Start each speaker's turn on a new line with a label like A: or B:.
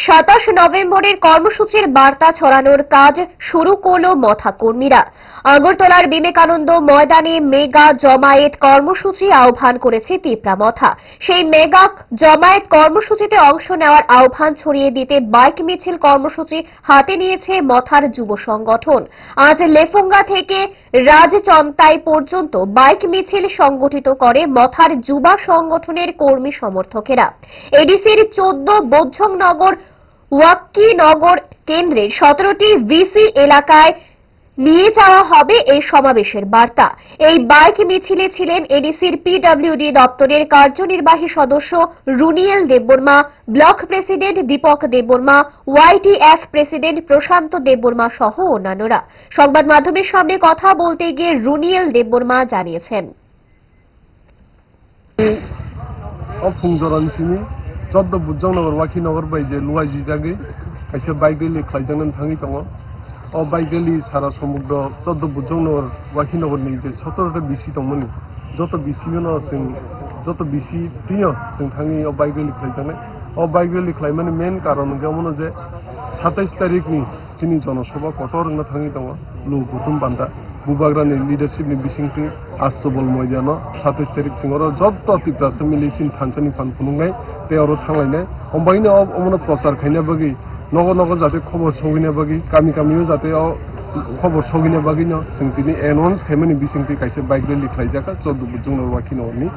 A: 27 নভেম্বরের কর্মসূচির বার্তা ছড়ানোর কাজ শুরু করল মথা কর্মীরা। আগরতলার বিবেকানন্দ ময়দানে মেগা জমায়েত কর্মসূচি আহ্বান করেছে তিপ্রা মথা। সেই মেগা জমায়েত কর্মসূচিতে অংশ নেওয়ার আহ্বান ছড়িয়ে দিতে বাইক মিছিল কর্মসূচি হাতে নিয়েছে মথার যুব সংগঠন। আজ লেফুঙ্গা থেকে রাজচন্তাই পর্যন্ত বাইক মিছিল সংগঠিত করে মথার যুবা সংগঠনের কর্মী সমর্থকেরা। এডিসির 14 বোঝংনগর ওয়াক্কিনগর কেন্দ্রের 17টি ভিসি এলাকায় নিয়ে যাওয়া হবে এই সমাবেশের বার্তা। এই বাইক মিছিলে ছিলেন এডিসির পিডব্লিউডি দপ্তরের কার্যনির্বাহী সদস্য Runiel Debbarma, block president Dipak Debbarma, YTF president Prashanta Debbarma সহ অন্যান্যরা। সংবাদ মাধ্যমের সামনে কথা বলতে গিয়ে রুনিয়েল দেববর্মা জানিয়েছেন,
B: চদ্দ বুজংনগর ওয়াকিনগর বাইজে লুয়াইজি জাগে খাইছে বাইক রেলি খাইজাंनानै थाङि दङ अ बाइक रेली सारा समुद्र चद्द बुजंनगर वाकिनगरनि जे 17टा बिसि दंमोन जत बिसिनो जों जत बिसि दिनो जों थाङि अ बाइक रेली खाइजांनाय अ बाइक रेली खाइमानि मेन कारण गमनो जे 27 तारिखनि जोंनि जनसभा कटरनो थाङि दङ लु गुतुम बान्दा बुबाग्रानि लिडारशिपनि बिसिंथि आसबल मयदानो 27 तारिख सिङाव जत तिप्रासे मिलिसिन फानसनि फान खुनुंनाय तेयारो थांलायनाय अमबायनो अमनो प्रचार खायना बागै नगर नगर जाते खबर सौहैनाय बागै गामि गामियाव जाते खबर सौहैनाय बागैनो जों दिनै एनाउन्स खायमानि बिसिंथि खायसे बाइक रेली खालायजाखा 14 बुजंनगर वाकिनगरनि